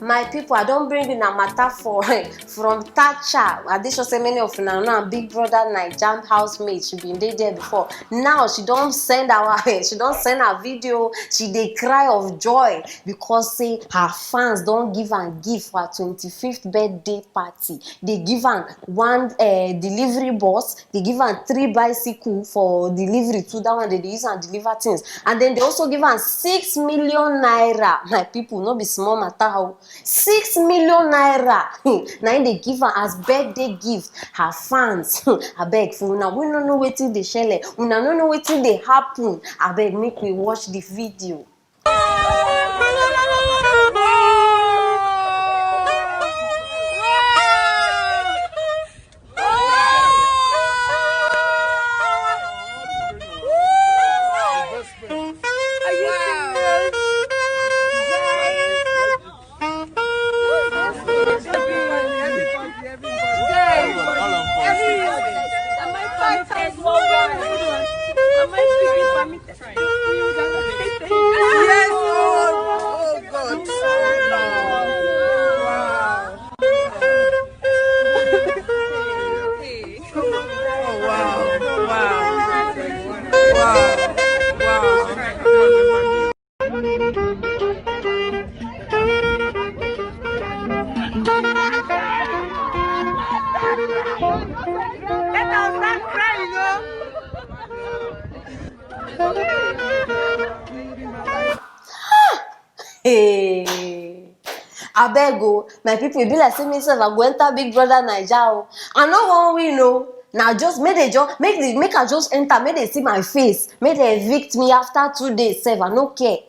My people, I don't bring in a matter for from Tacha. I did say many of you now Big Brother Naija housemate. She been there before. Now she don't send her video. She dey cry of joy because say her fans don't give and gift for her 25th birthday party. They give her one delivery bus. They give her 3 bicycles for delivery too. That one they use and deliver things. And then they also give her 6 million naira. My people, no be small matter how. 6 million naira. Now they give her as birthday gift. Her fans. I beg for una. We don't know wetin dey shele. Una no know wetin dey happen. I beg make we watch the video. Hey, I beg o, my people, e be like say me sef I go enter Big Brother Naija o. I no wan win o. Now just make I just enter, make they see my face, make they evict me after 2 days sef. I no care.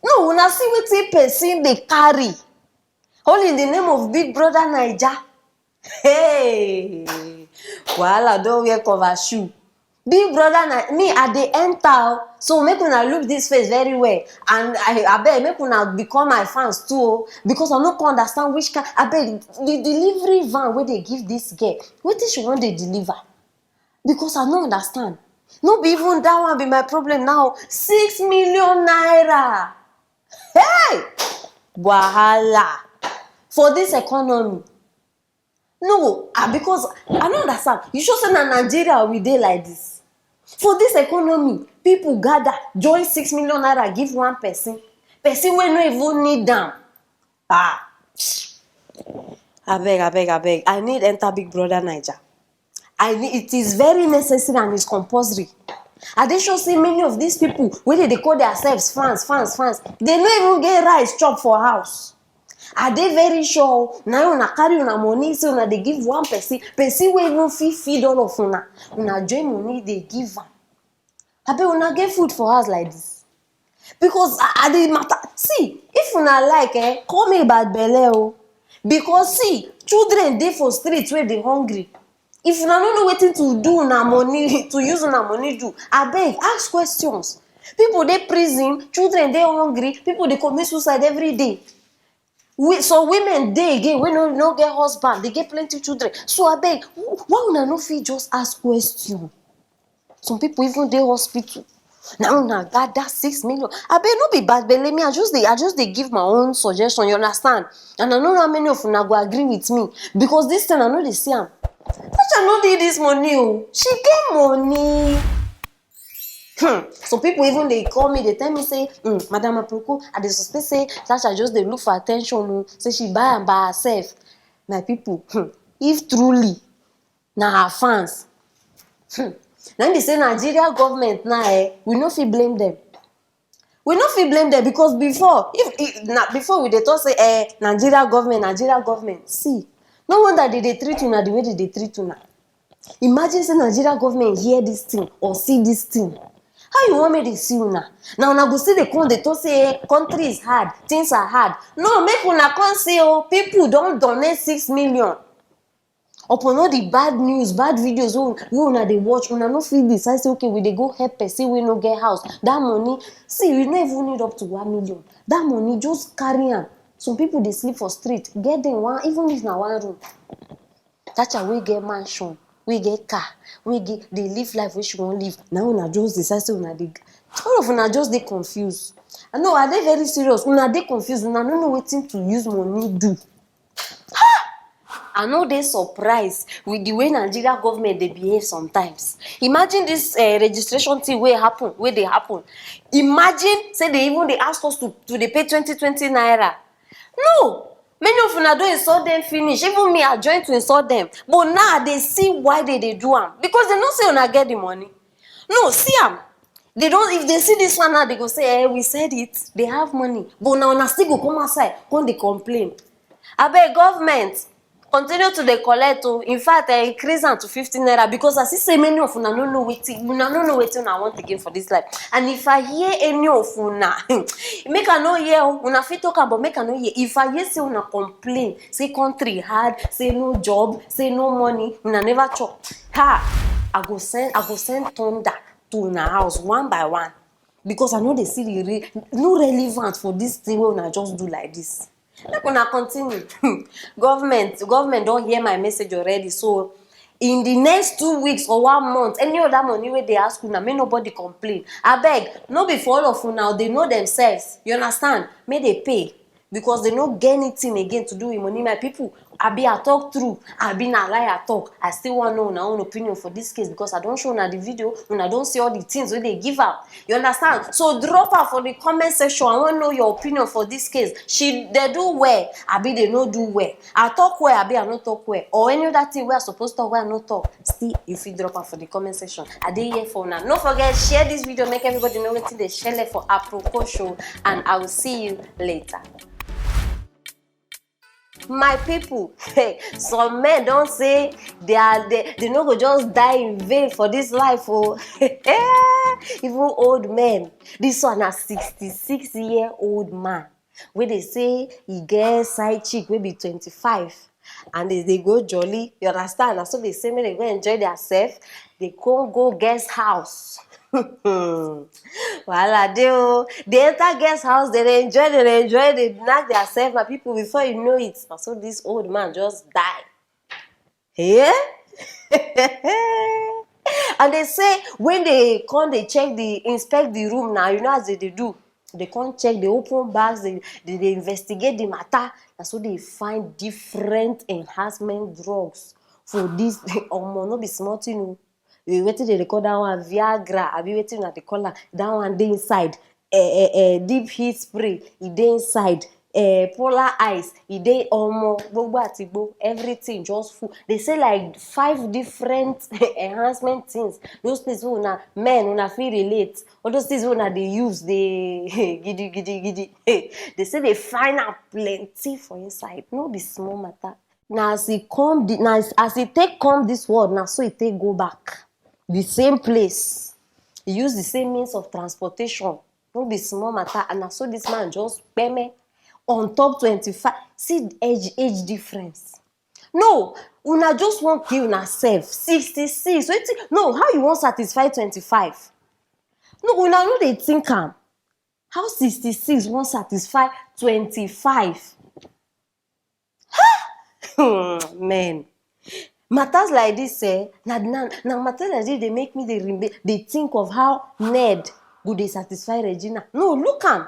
No, una see wetin person dey carry. All in the name of Big Brother Naija. Hey, wahala don wear cover shoe. Big Brother me I dey enter, so make una look this face very well, and I beg make una become my fans too, because I no can understand which kind. I beg the delivery van wey dey give this girl, wetin she wan dey deliver, because I no understand. No be even that one be my problem now. 6 million naira. Hey, wahala for this economy. No, because I no understand. You sure say na Nigeria we dey like this? For this economy, people gather join 6 million naira give one person wey no even need am. Abeg, I need enter Big Brother Naija. It is very necessary and it's compulsory. I dey sure say many of these people wey dey call themselves fans, they no even get rice chop for house. I dey very sure na una carry una money say una dey give one person wey even fit feed all of una join money dey give am. Abeg una get food for house like this? Because I dey matter. See, if una like call me bad belle o. Because see, children dey for street wey dey hungry. If una no know wetin to do una money, to use una money do, abeg ask questions. People dey prison, children dey hungry, people dey commit suicide every day. So women dey again wey no get husband, they get plenty children. So abeg, why una no fit just ask question? Some people even dey hospital. Now una gather 6 million. Abeg no be bad belle me. I just dey give my own suggestion. You understand? And I know how many of una go agree with me, because this time I no dey see am. Tacha no need this money o. She get money. Some people even they call me, they tell me say, Madam Aproko, I dey suspect say Tacha just dey look for attention o. Say she buy am by herself. My people, if truly na her fans, now they say Nigeria government now, we no fit blame them. We no fit blame them, because before we dey talk say Nigeria government, see, no wonder they dey treat una the way they dey treat una. Imagine say Nigeria government hear this thing or see this thing. How you want me to see una? Now una go see the con dey talk say country is hard, things are hard. No, make una come see people don donate 6 million. Upon all the bad news, bad videos wey una dey watch, una no fit decide say okay, we dey go help person wey no get house. That money, see, you no even need up to 1 million. That money, just carry am. Some people dey sleep for street, get them one, even if na 1 room. Tacha wey get mansion, we get car, we dey live life wey she wan live. Now una just decide say una dey All of una just dey confused. I know, are they very serious? Una dey confused. Una no know wetin to use money do. I no dey surprised with the way Nigeria government dey behave sometimes. Imagine this registration thing wey dey happen. Imagine say they even dey ask us to dey pay 20 naira. No, many of una don insult them finish. Even me, I join to insult them. But now I dey see why they dey do am, because they no say una get the money. No, see am. They don't. If they see this one now, they go say, we said it. They have money, but now una still go come outside, come dey complain. Abeg, government, continue to dey collect o. In fact, increase am to 15 naira, because I see say many of una no know wetin una want again for this life. And if I hear any of una, make I no hear o. Una fit talk am, but make I no hear. If I hear say una complain, say country hard, say no job, say no money, una never chop. I go send thunder to una house one by one, because I know they see the no relevant for this thing wey una just do like this. Make una continue. government don hear my message already. So in the next 2 weeks or 1 month, any other money wey dey ask una, make nobody complain. Abeg, no be for all of una, they know themselves. You understand? Make they pay, because they no get anything again to do with money. My people, abi I talk true, abi na lie I talk. I still want to know una own opinion for this case, because I don show una the video, una don see all the things wey they give out. You understand? So drop her for the comment section. I want to know your opinion for this case. They do well, abi they no do well? I talk well, abi I no talk well? Or any other thing wey I supposed to talk wey I no talk? Still, you fit drop her for the comment section. I dey here for una. No forget, share this video, make everybody know wetin dey share for Aproko show, and I will see you later. My people, some men don't say they no go just die in vain for this life. Oh, even old men. This one a 66-year-old man, where they say he get side chick wey be 25, and they go jolly. You understand? And so they say when they go enjoy themselves, they go guest house. Wahala dey o. They enter guest house, they enjoy, they knack themselves. My people, before you know it, so this old man just die. Yeah. And they say when they come, they inspect the room. Now you know as they do. They come check, they open bags, they investigate the matter. And so they find different enhancement drugs for this. Omo, no be small thing o. Wetin they call that one Viagra, abi wetin una dey call am, that one dey inside. Deep heat spray, e dey inside. Polar ice, e dey omo, gbogbo atigbo, everything just full. They say like 5 different enhancement things. Those things wey una fit relate. All those things wey una dey use, dey gidi. They say they find am plenty for inside. No be small matter. Now as e take come this world, now so e take go back. The same place, he use the same means of transportation. No be small matter. And so this man just peme on top 25. See age difference. No, una just won't kill una self. 66. So no, how you want satisfy 25? No, una no dey think am. How 66 won't satisfy 25? Man. Matters like this, now matters like this, they make me they think of how Ned would they satisfy Regina. No, look am.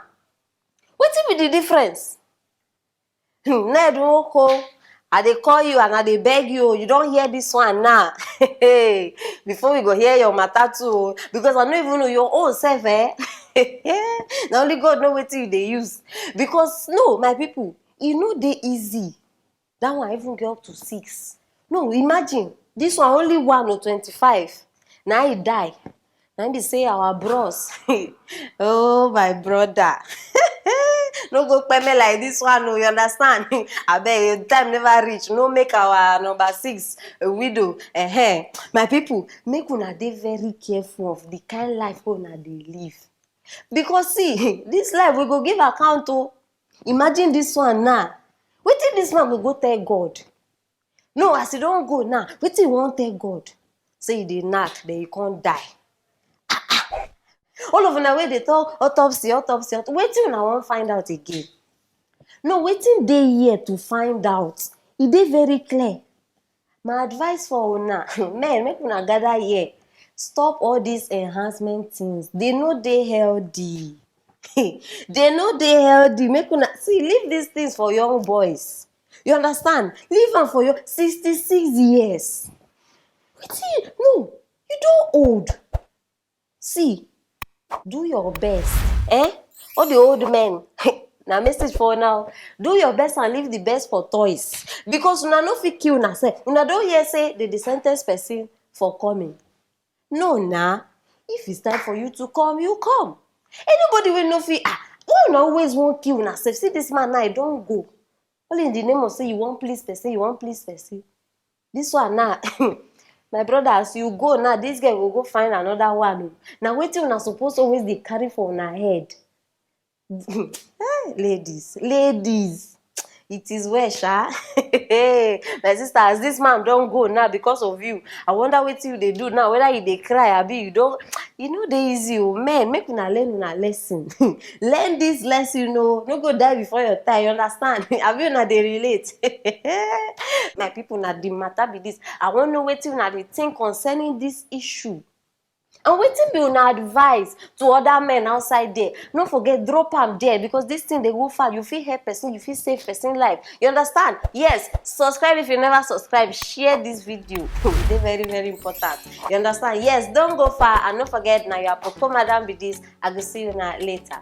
Wetin be the difference? Ned won't I dey call you and I dey beg you. You don't hear this one now. Before we go hear your matter too, because I don't even know your own self. Now only God know wetin you dey use. Because no, my people, e no dey easy. That one even get up to 6. No, imagine this one only 1 or 25. Now he die. Now they say our bros. Oh my brother. No go peme like this one. No, you understand? I beg, time never reach. No make our number 6 a widow. My people, make una dey very careful of the kind life una dey live. Because see, this life we go give account to. Imagine this one now. Wetin this man will go tell God? No, as you don't go now, wetin you wan tell God? Say you dey knack, then you can't die. All of una wey dey talk autopsy. Wetin una wan find out again? No, wetin dey here to find out? It dey very clear. My advice for una, men, make una gather here. stop all these enhancement things. They know they healthy. They know they healthy. Make una see, leave these things for young boys. You understand? Leave them for your 66 years. Wetin? No, you don't old. See, do your best. All the old men. Now message for now. Do your best and leave the best for toys. Because una no fit kill una sef. Una don hear say they sen ten ce person for coming. No nah. If it's time for you to come, you come. Anybody wey no fit why una always wan kill una sef? See this man now, he don go. Only in the name of say you wan please person, you wan please person. This one now, my brother, as you go now, this girl will go find another one. Now wetin una suppose always dey carry for una head. Ladies, it is well, sha. My sister, as this man don go now because of you, I wonder wetin you dey do now, whether you dey cry abi you don, e no dey easy o. Men, make una learn una lesson. Learn this lesson o. No go die before your time, you understand? Abi una dey relate? My people, na the matter be this. I wan know wetin una dey think concerning this issue. And wetin be una advice to other men outside there? No forget, drop am there, because this thing dey go far. You fit help person, you fit save person life. You understand? Yes, subscribe if you never subscribe. Share this video. E dey very, very important. You understand? Yes, don't go far, and no forget, na your Aproko madam be this. I go see you later.